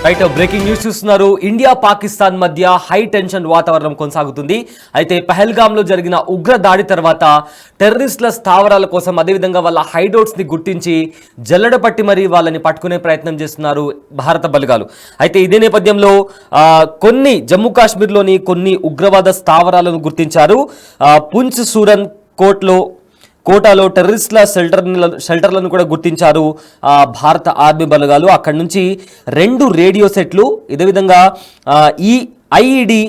Right, breaking news చూస్తున్నారు. India Pakistan మధ్య high tension వాతావరణం కొనసాగుతుంది. అయితే పహల్గామ్ లో జరిగిన ఉగ్ర దాడి తర్వాత టెర్రరిస్టుల స్థావరాల కోసం, అదేవిధంగా వాళ్ళ హైడౌట్స్ ని గుర్తించి జల్లెడ పట్టి మరీ వాళ్ళని పట్టుకునే ప్రయత్నం చేస్తున్నారు భారత బలగాలు. అయితే ఇదే నేపథ్యంలో కొన్ని జమ్మూ కాశ్మీర్లోని కొన్ని ఉగ్రవాద స్థావరాలను గుర్తించారు. పుంచ్ సూరన్ కోటాలో టెర్రరిస్టుల షెల్టర్లను కూడా గుర్తించారు భారత ఆర్మీ బలగాలు. అక్కడి నుంచి 2 రేడియో సెట్లు, ఇదే విధంగా ఈ ఐఈడి,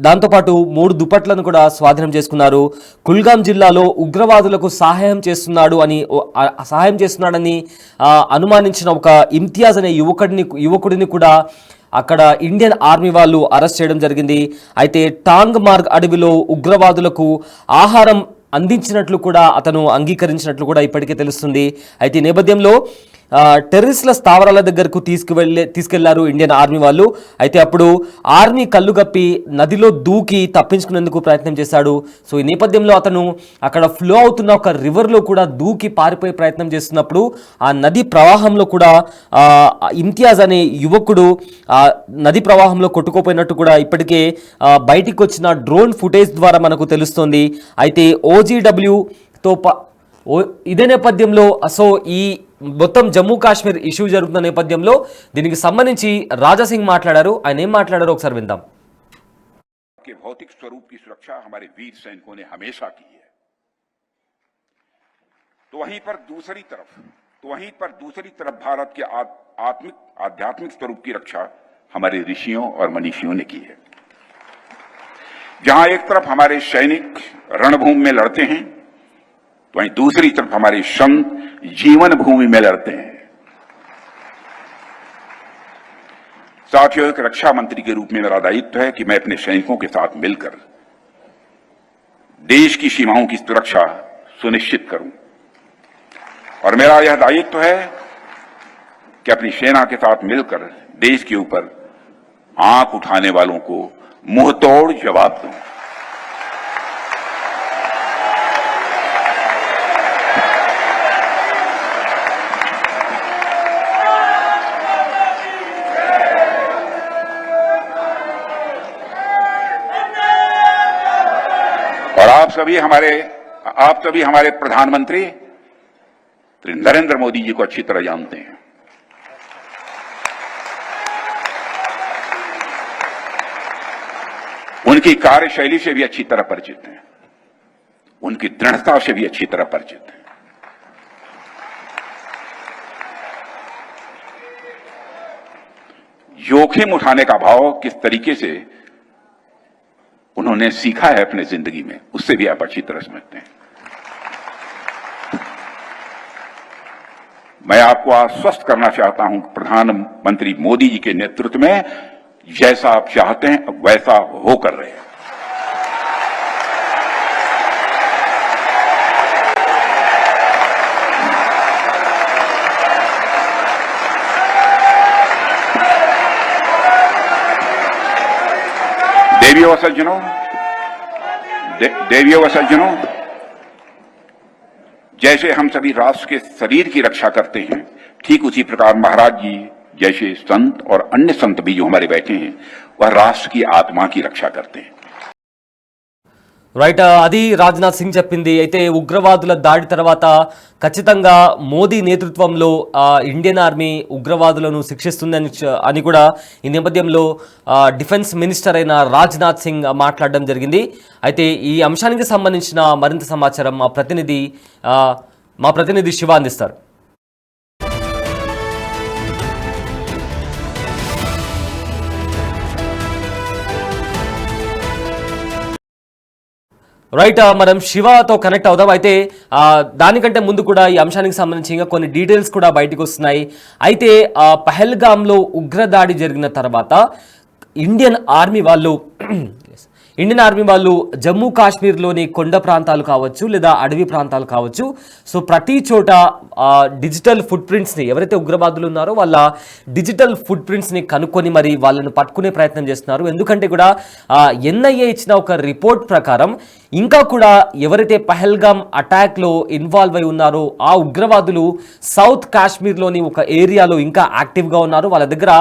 దాంతోపాటు 3 దుప్పట్లను కూడా స్వాధీనం చేసుకున్నారు. కుల్గామ్ జిల్లాలో ఉగ్రవాదులకు సహాయం చేస్తున్నాడని అనుమానించిన ఒక ఇమ్తియాజ్ అనే యువకుడిని కూడా అక్కడ ఇండియన్ ఆర్మీ వాళ్ళు అరెస్ట్ చేయడం జరిగింది. అయితే టాంగ్ మార్గ్ అడవిలో ఉగ్రవాదులకు ఆహారం అందించినట్లు కూడా అతను అంగీకరించినట్లు కూడా ఇప్పటికే తెలుస్తుంది. అయితే ఈ నేపథ్యంలో టెర్రరిస్టుల స్థావరాల దగ్గరకు తీసుకెళ్లారు ఇండియన్ ఆర్మీ వాళ్ళు. అయితే అప్పుడు ఆర్మీ కళ్ళుగప్పి నదిలో దూకి తప్పించుకునేందుకు ప్రయత్నం చేశాడు. సో ఈ నేపథ్యంలో అతను అక్కడ ఫ్లో అవుతున్న ఒక రివర్లో కూడా దూకి పారిపోయే ప్రయత్నం చేస్తున్నప్పుడు ఆ నది ప్రవాహంలో కూడా ఇమ్తియాజ్ అనే యువకుడు నది ప్రవాహంలో కొట్టుకోపోయినట్టు కూడా ఇప్పటికే బయటికి వచ్చిన డ్రోన్ ఫుటేజ్ ద్వారా మనకు తెలుస్తోంది. అయితే OGWతో ఇదే నేపథ్యంలో ఈ మొత్తం జమ్మూ కాశ్మీర్ ఇష్యూ జరుగుతున్న నేపథ్యంలో దీనికి సంబంధించి రాజా సింగ్ మాట్లాడారు. ఆయన ఏం మాట్లాడారో ఒకసారి విందాం. भौतिक स्वरूप की सुरक्षा हमारे वीर सैनिकों ने हमेशा की है। तो वहीं पर दूसरी तरफ भारत के आध्यात्मिक स्वरूप की रक्षा हमारे ऋषियों और मनीषियों ने की है। जहां एक तरफ हमारे सैनिक रणभूमि में लड़ते हैं, तो वहीं दूसरी तरफ हमारे संत जीवन भूमि में लड़ते हैं। साथियों, एक रक्षा मंत्री के रूप में मेरा दायित्व है कि मैं अपने सैनिकों के साथ मिलकर देश की सीमाओं की सुरक्षा सुनिश्चित करूं, और मेरा यह दायित्व है कि अपनी सेना के साथ मिलकर देश के ऊपर आंख उठाने वालों को मुंहतोड़ जवाब दूं। और आप सभी हमारे प्रधानमंत्री नरेंद्र मोदी जी को अच्छी तरह जानते हैं। उनकी कार्यशैली से भी अच्छी तरह परिचित हैं, उनकी दृढ़ता से भी अच्छी तरह परिचित हैं। जोखिम उठाने का भाव किस तरीके से उन्होंने सीखा है अपने जिंदगी में, उससे भी आप अच्छी तरह समझते हैं। मैं आपको आश्वस्त करना चाहता हूं कि प्रधानमंत्री मोदी जी के नेतृत्व में जैसा आप चाहते हैं वैसा होकर रहे हैं। देवियों व सज्जनों, जैसे हम सभी राष्ट्र के शरीर की रक्षा करते हैं, ठीक उसी प्रकार महाराज जी जैसे संत और अन्य संत भी जो हमारे बैठे हैं, वह राष्ट्र की आत्मा की रक्षा करते हैं। రైట్, అది రాజ్నాథ్ సింగ్ చెప్పింది. అయితే ఉగ్రవాదుల దాడి తర్వాత ఖచ్చితంగా మోదీ నేతృత్వంలో ఇండియన్ ఆర్మీ ఉగ్రవాదులను శిక్షిస్తుందని అని కూడా ఈ నేపథ్యంలో డిఫెన్స్ మినిస్టర్ అయిన రాజ్నాథ్ సింగ్ మాట్లాడడం జరిగింది. అయితే ఈ అంశానికి సంబంధించిన మరింత సమాచారం మా ప్రతినిధి శివ అందిస్తారు. రైట్, మనం శివతో కనెక్ట్ అవుదాం. అయితే దానికంటే ముందు కూడా ఈ అంశానికి సంబంధించి ఇంకా కొన్ని డీటెయిల్స్ కూడా బయటకు వస్తున్నాయి. అయితే పహల్గామ్లో ఉగ్రదాడి జరిగిన తర్వాత ఇండియన్ ఇండియన్ ఆర్మీ వాళ్ళు జమ్మూ కాశ్మీర్లోని కొండ ప్రాంతాలు కావచ్చు లేదా అడవి ప్రాంతాలు కావచ్చు, సో ప్రతి చోట డిజిటల్ ఫుట్ ప్రింట్స్ని, ఎవరైతే ఉగ్రవాదులు ఉన్నారో వాళ్ళ డిజిటల్ ఫుట్ ప్రింట్స్ని కనుక్కొని మరి వాళ్ళను పట్టుకునే ప్రయత్నం చేస్తున్నారు. ఎందుకంటే కూడా ఎన్ఐఏ ఇచ్చిన ఒక రిపోర్ట్ ప్రకారం ఇంకా కూడా ఎవరైతే పహల్గామ్ అటాక్లో ఇన్వాల్వ్ అయి ఉన్నారో ఆ ఉగ్రవాదులు సౌత్ కాశ్మీర్లోని ఒక ఏరియాలో ఇంకా యాక్టివ్గా ఉన్నారు. వాళ్ళ దగ్గర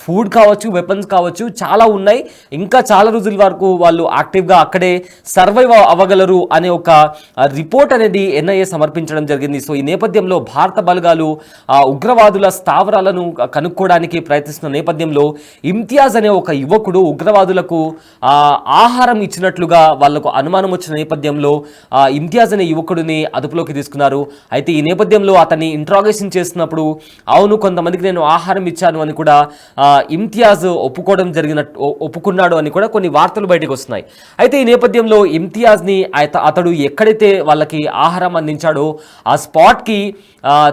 ఫుడ్ కావచ్చు, వెపన్స్ కావచ్చు, చాలా ఉన్నాయి. ఇంకా చాలా రోజుల వరకు వాళ్ళు యాక్టివ్గా అక్కడే సర్వైవ్ అవ్వగలరు అనే ఒక రిపోర్ట్ అనేది ఎన్ఐఏ సమర్పించడం జరిగింది. సో ఈ నేపథ్యంలో భారత బలగాలు ఉగ్రవాదుల స్థావరాలను కనుక్కోవడానికి ప్రయత్నిస్తున్న నేపథ్యంలో ఇమ్తియాజ్ అనే ఒక యువకుడు ఉగ్రవాదులకు ఆహారం ఇచ్చినట్లుగా వాళ్లకు అనుమానం వచ్చిన నేపథ్యంలో ఇమ్తియాజ్ అనే యువకుడిని అదుపులోకి తీసుకున్నారు. అయితే ఈ నేపథ్యంలో అతన్ని ఇంట్రాగేషన్ చేస్తున్నప్పుడు అవును కొంతమందికి నేను ఆహారం ఇచ్చాను అని కూడా ఇమ్తియాజ్ ఒప్పుకున్నాడు అని కూడా కొన్ని వార్తలు బయటకు వస్తున్నాయి. అయితే ఈ నేపథ్యంలో ఇమ్తియాజ్ని అతడు ఎక్కడైతే వాళ్ళకి ఆహారం అందించాడో ఆ స్పాట్కి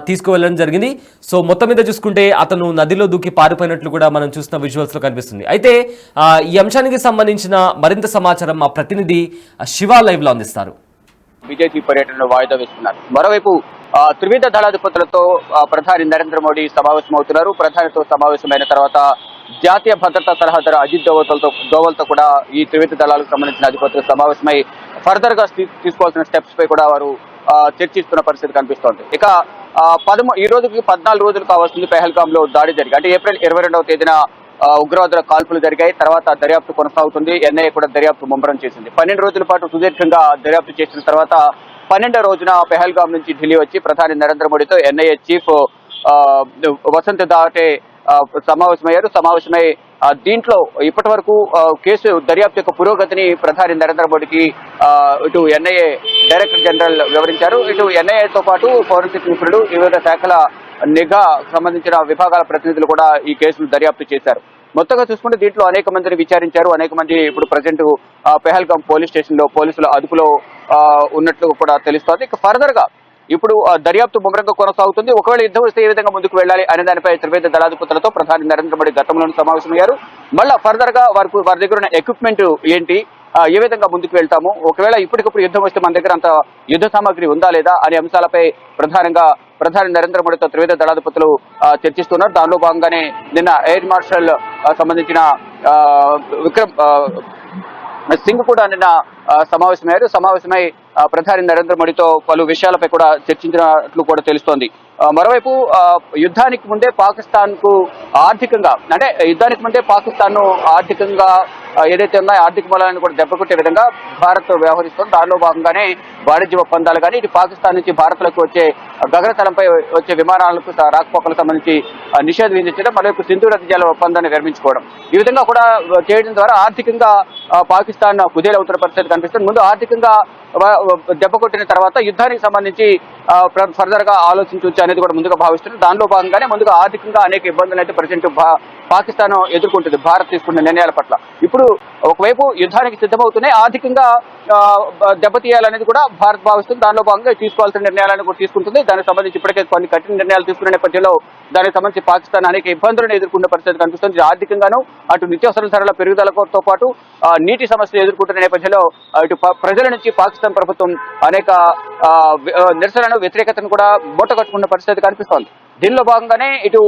తీసుకువెళ్ళడం జరిగింది. సో మొత్తం మీద చూసుకుంటే అతను నదిలో దూకి పారిపోయినట్లు కూడా మనం చూసిన విజువల్స్లో కనిపిస్తుంది. అయితే ఈ అంశానికి సంబంధించిన మరింత సమాచారం మా ప్రతినిధి శివ లైవ్లో అందిస్తారు. విదేశీ పర్యటనలో వాయిదా వేస్తున్నారు. మరోవైపు త్రివిధ దళాధిపతులతో ప్రధాని నరేంద్ర మోడీ సమావేశమవుతున్నారు. ప్రధానితో సమావేశమైన తర్వాత జాతీయ భద్రతా సలహాదారు అజిత్ దోవల్తో కూడా ఈ త్రివిధ దళాలకు సంబంధించిన అధిపతులు సమావేశమై ఫర్దర్ గా తీసుకోవాల్సిన స్టెప్స్ పై కూడా వారు చర్చిస్తున్న పరిస్థితి కనిపిస్తోంది. ఇక ఈ రోజుకి 14 రోజులు కావాల్సింది పెహల్గామ్ లో దాడి జరిగి, అంటే ఏప్రిల్ 22వ తేదీన ఉగ్రవాదుల కాల్పులు జరిగాయి. తర్వాత దర్యాప్తు కొనసాగుతుంది. ఎన్ఐఏ కూడా దర్యాప్తు ముమ్మరం చేసింది. 12 రోజుల పాటు సుదీర్ఘంగా దర్యాప్తు చేసిన తర్వాత 12వ రోజున పెహల్గామ్ నుంచి ఢిల్లీ వచ్చి ప్రధాని నరేంద్ర మోడీతో ఎన్ఐఏ చీఫ్ వసంత్ దావటే సమావేశమై దీంట్లో ఇప్పటి వరకు కేసు దర్యాప్తు యొక్క పురోగతిని ప్రధాని నరేంద్ర మోడీకి ఇటు ఎన్ఐఏ డైరెక్టర్ జనరల్ వివరించారు. ఇటు ఎన్ఐఏతో పాటు ఫోరెన్సిక్ నిపుణులు, వివిధ శాఖల నిఘా సంబంధించిన విభాగాల ప్రతినిధులు కూడా ఈ కేసును దర్యాప్తు చేశారు. మొత్తంగా చూసుకుంటే దీంట్లో అనేక మందిని విచారించారు. అనేక మంది ఇప్పుడు ప్రజెంట్ పెహల్గామ్ పోలీస్ స్టేషన్ లో పోలీసుల అదుపులో ఉన్నట్లు కూడా తెలుస్తోంది. ఇక ఫర్దర్ గా ఇప్పుడు దర్యాప్తు ముమ్మరంగా కొనసాగుతుంది. ఒకవేళ యుద్ధం వస్తే ఏ విధంగా ముందుకు వెళ్ళాలి అనే దానిపై త్రివేద దళాధిపతులతో ప్రధాని నరేంద్ర మోడీ గతంలోనూ సమావేశమయ్యారు. మళ్ళా ఫర్దర్ గా వారి దగ్గర ఉన్న ఎక్విప్మెంట్ ఏంటి, ఏ విధంగా ముందుకు వెళ్తాము, ఒకవేళ ఇప్పటికప్పుడు యుద్ధం వస్తే మన దగ్గర అంత యుద్ధ సామాగ్రి ఉందా లేదా అనే అంశాలపై ప్రధానంగా ప్రధాని నరేంద్ర మోడీతో త్రివిధ దళాధిపతులు చర్చిస్తున్నారు. దానిలో భాగంగానే నిన్న ఎయిర్ మార్షల్ సంబంధించిన విక్రమ్ సింగ్ కూడా నిన్న సమావేశమై ప్రధాని నరేంద్ర మోడీతో పలు విషయాలపై కూడా చర్చించినట్లు కూడా తెలుస్తోంది. మరోవైపు యుద్ధానికి ముందే పాకిస్తాన్ కు ఆర్థికంగా, అంటే యుద్ధానికి ముందే పాకిస్తాన్ ను ఆర్థికంగా ఏదైతే ఉన్నాయో ఆర్థిక మూలాలను కూడా దెబ్బకొట్టే విధంగా భారత్ వ్యవహరిస్తోంది. దానిలో భాగంగానే వాణిజ్య ఒప్పందాలు కానీ, ఇటు పాకిస్తాన్ నుంచి భారత్లోకి వచ్చే గగనతలంపై వచ్చే విమానాలకు రాకపోకలకు సంబంధించి నిషేధం విధించడం, మరోవైపు సింధు నది జల ఒప్పందాన్ని విరమించుకోవడం, ఈ విధంగా కూడా చేయడం ద్వారా ఆర్థికంగా పాకిస్తాన్ కుదేలవుతున్న పరిస్థితి కనిపిస్తుంది. ముందు ఆర్థికంగా దెబ్బ కొట్టిన తర్వాత యుద్ధానికి సంబంధించి ఫర్దర్ గా ఆలోచించవచ్చు అనేది కూడా ముందుగా భావిస్తున్నారు. దానిలో భాగంగానే ముందుగా ఆర్థికంగా అనేక ఇబ్బందులు అయితే ప్రజెంట్ పాకిస్తాన్ ఎదుర్కొంటుంది భారత్ తీసుకున్న నిర్ణయాల పట్ల. ఇప్పుడు ఒకవైపు యుద్ధానికి సిద్ధమవుతున్నాయి, ఆర్థికంగా దెబ్బతీయాలనేది కూడా భారత్ భావిస్తుంది. దానిలో భాగంగా తీసుకోవాల్సిన నిర్ణయాలను కూడా తీసుకుంటుంది. దానికి సంబంధించి ఇప్పటికే కొన్ని కఠిన నిర్ణయాలు తీసుకునే నేపథ్యంలో దానికి సంబంధించి పాకిస్తాన్ అనేక ఇబ్బందులను ఎదుర్కొన్న పరిస్థితి కనిపిస్తుంది. ఆర్థికంగాను, అటు నిత్యావసర ధరల పెరుగుదలతో పాటు నీటి సమస్యలు ఎదుర్కొంటున్న నేపథ్యంలో ఇటు ప్రజల నుంచి పాకిస్తాన్ ప్రభుత్వం అనేక నిరసనను, వ్యతిరేకతను కూడా మూటగట్టుకున్న పరిస్థితి కనిపిస్తోంది. దీనిలో భాగంగానే ఇటు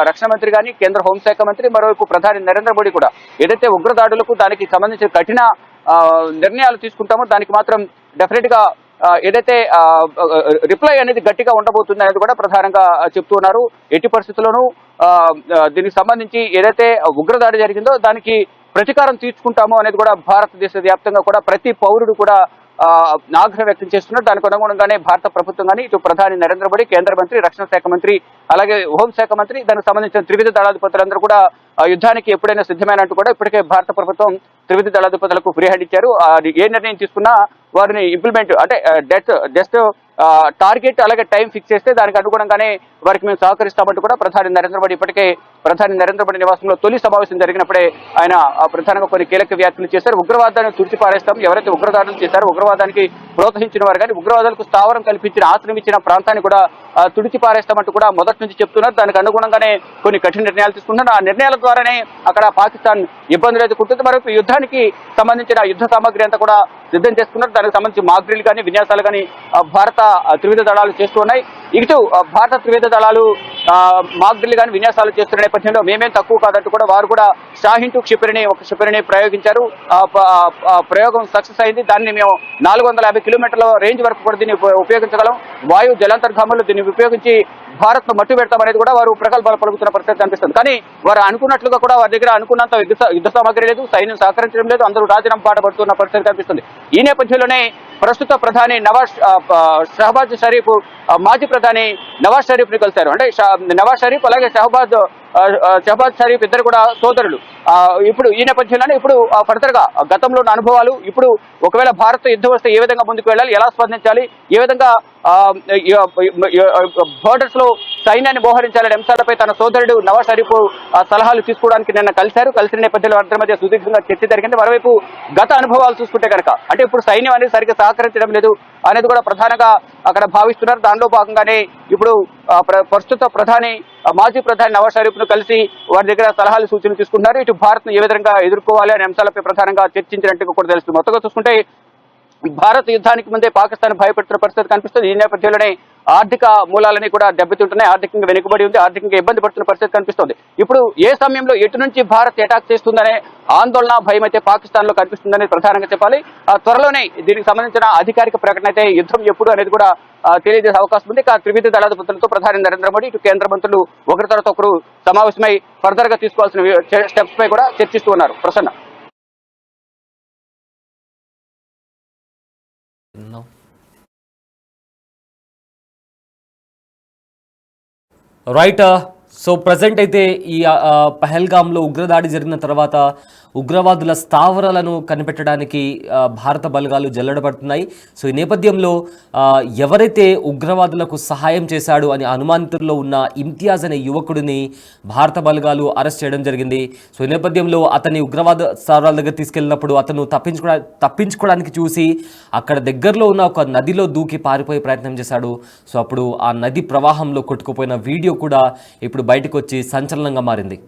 రక్షణ మంత్రి గాని, కేంద్ర హోంశాఖ మంత్రి, మరోవైపు ప్రధాని నరేంద్ర మోడీ కూడా ఏదైతే ఉగ్రదాడులకు దానికి సంబంధించిన కఠిన నిర్ణయాలు తీసుకుంటామో దానికి మాత్రం డెఫినెట్ గా ఏదైతే రిప్లై అనేది గట్టిగా ఉండబోతుంది అనేది కూడా ప్రధానంగా చెప్తున్నారు. ఎట్టి పరిస్థితుల్లోనూ దీనికి సంబంధించి ఏదైతే ఉగ్రదాడి జరిగిందో దానికి ప్రతీకారం తీర్చుకుంటామో అనేది కూడా భారతదేశ వ్యాప్తంగా కూడా ప్రతి పౌరుడు కూడా ఆగ్రహం వ్యక్తం చేస్తున్నారు. దానికి అనుగుణంగానే భారత ప్రభుత్వం కానీ, ఇటు ప్రధాని నరేంద్ర మోడీ, కేంద్ర మంత్రి, రక్షణ శాఖ మంత్రి, అలాగే హోంశాఖ మంత్రి, దానికి సంబంధించిన త్రివిధ దళాధిపతులందరూ కూడా యుద్ధానికి ఎప్పుడైనా సిద్ధమైనట్టు కూడా ఇప్పటికే భారత ప్రభుత్వం త్రివిధ దళాధిపతులకు ఫ్రీ హ్యాండ్ ఇచ్చారు. ఏ నిర్ణయం తీసుకున్నా వారిని ఇంప్లిమెంట్, అంటే జస్ట్ టార్గెట్ అలాగే టైం ఫిక్స్ చేస్తే దానికి అనుగుణంగానే వారికి మేము సహకరిస్తామంటూ కూడా ప్రధాని నరేంద్ర మోడీ ఇప్పటికే ప్రధాని నరేంద్ర మోడీ నివాసంలో తొలి సమావేశం జరిగినప్పుడే ఆయన ప్రధానంగా కొన్ని కీలక వ్యాఖ్యలు చేశారు. ఉగ్రవాదాన్ని తుడిచిపారేస్తాం, ఎవరైతే ఉగ్రదాడులు చేశారో ఉగ్రవాదానికి ప్రోత్సహించిన వారు కానీ ఉగ్రవాదాలకు స్థావరం కల్పించిన ఆశ్రయం ఇచ్చిన ప్రాంతాన్ని కూడా తుడిచి పారేస్తామంటూ కూడా మొదటి నుంచి చెప్తున్నారు. దానికి అనుగుణంగానే కొన్ని కఠిన నిర్ణయాలు తీసుకుంటున్నారు. ఆ నిర్ణయాల ద్వారానే అక్కడ పాకిస్తాన్ ఇబ్బందులు ఎదుర్కొంటుంది. మరొక యుద్ధానికి సంబంధించిన యుద్ధ సామాగ్రి అంతా కూడా సిద్ధం చేసుకున్నారు. దానికి సంబంధించి మాక్ డ్రిల్ కానీ విన్యాసాలు కానీ భారత త్రివిధ దళాలు చేస్తూ ఉన్నాయి. ఇటు భారత త్రివిధ దళాలు మాక్ డ్రిల్ కానీ విన్యాసాలు చేస్తున్న నేపథ్యంలో మేమేం తక్కువ కాదంటూ కూడా వారు కూడా షాహిన్ 2 క్షిపణిని ప్రయోగించారు. ప్రయోగం సక్సెస్ అయింది. దాన్ని మేము 450 కిలోమీటర్ల రేంజ్ వరకు కూడా దీన్ని ఉపయోగించగలం. వాయు జలాంతర్గాములు దీన్ని ఉపయోగించి భారత్ ను మట్టు పెడతామనేది కూడా వారు ప్రగల్భాలు పలుకుతున్న పరిస్థితి కనిపిస్తుంది. కానీ వారు అనుకున్నట్లుగా కూడా వారి దగ్గర అనుకున్నంత యుద్ధ సామాగ్రి లేదు, సైన్యం సహకరించడం లేదు, అందరూ రాజీనామా పాట పడుతున్న పరిస్థితి కనిపిస్తుంది. ఈ నేపథ్యంలోనే ప్రస్తుత ప్రధాని షహబాజ్ షరీఫ్ మాజీ ప్రధాని నవాజ్ షరీఫ్ ని కలిశారు. అంటే నవాజ్ షరీఫ్ అలాగే షహబాజ్ షరీఫ్ ఇద్దరు కూడా సోదరులు. ఇప్పుడు ఈ నేపథ్యంలోనే ఇప్పుడు ఫర్దర్ గా గతంలో ఉన్న అనుభవాలు, ఇప్పుడు ఒకవేళ భారత్ యుద్ధం వస్తే ఏ విధంగా ముందుకు వెళ్ళాలి, ఎలా స్పందించాలి, ఏ విధంగా బోర్డర్స్ లో సైన్యాన్ని మోహరించాలనే అంశాలపై తన సోదరుడు నవాజ్ షరీఫ్ సలహాలు తీసుకోవడానికి నిన్న కలిసిన నేపథ్యంలో అందరి మధ్య సుదీర్ఘంగా చర్చ జరిగింది. మరోవైపు గత అనుభవాలు చూసుకుంటే కనుక అంటే ఇప్పుడు సైన్యం అనేది సరిగ్గా సహకరించడం లేదు అనేది కూడా ప్రధానంగా అక్కడ భావిస్తున్నారు. దానిలో భాగంగానే ఇప్పుడు ప్రస్తుత మాజీ ప్రధాని నవాజ్ షరీఫ్ ను కలిసి వారి దగ్గర సలహాలు సూచనలు తీసుకుంటున్నారు. ఇటు భారత్ ను ఏ విధంగా ఎదుర్కోవాలి అనే అంశాలపై ప్రధానంగా చర్చించినట్టుగా కూడా తెలుస్తుంది. మొత్తంగా చూసుకుంటే భారత్ యుద్ధానికి ముందే పాకిస్తాన్ భయపెడుతున్న పరిస్థితి కనిపిస్తుంది. ఈ నేపథ్యంలోనే ఆర్థిక మూలాలని కూడా దెబ్బతింటున్నాయి. ఆర్థికంగా వెనుకబడి ఉంది, ఆర్థికంగా ఇబ్బంది పడుతున్న పరిస్థితి కనిపిస్తుంది. ఇప్పుడు ఏ సమయంలో ఎటు నుంచి భారత్ అటాక్ చేస్తుందనే ఆందోళన, భయం అయితే పాకిస్తాన్ లో కనిపిస్తుందని ప్రధానంగా చెప్పాలి. త్వరలోనే దీనికి సంబంధించిన అధికారిక ప్రకటన అయితే యుద్ధం ఎప్పుడు అనేది కూడా తెలియజేసే అవకాశం ఉంది. త్రివిధ దళాధిపతులతో ప్రధాని నరేంద్ర మోడీ, ఇటు కేంద్ర మంత్రులు ఒకరి తర్వాత ఒకరు సమావేశమై ఫర్దర్ గా తీసుకోవాల్సిన స్టెప్స్ పై కూడా చర్చిస్తూ ఉన్నారు. ప్రసన్న. రైట్. సో ప్రజెంట్ అయితే ఈ పహల్గామ్లో ఉగ్రదాడి జరిగిన తర్వాత ఉగ్రవాదుల స్థావరాలను కనిపెట్టడానికి భారత బలగాలు జల్లెడబడుతున్నాయి. సో ఈ నేపథ్యంలో ఎవరైతే ఉగ్రవాదులకు సహాయం చేశాడు అని అనుమానితుల్లో ఉన్న ఇమ్తియాజ్ అనే యువకుడిని భారత బలగాలు అరెస్ట్ చేయడం జరిగింది. సో ఈ నేపథ్యంలో అతన్ని ఉగ్రవాద స్థావరాల దగ్గర తీసుకెళ్ళినప్పుడు అతను తప్పించుకోవడానికి చూసి అక్కడ దగ్గరలో ఉన్న ఒక నదిలో దూకి పారిపోయే ప్రయత్నం చేశాడు. సో అప్పుడు ఆ నది ప్రవాహంలో కొట్టుకుపోయిన వీడియో కూడా ఇప్పుడు బయటకు వచ్చి సంచలనంగా మారింది.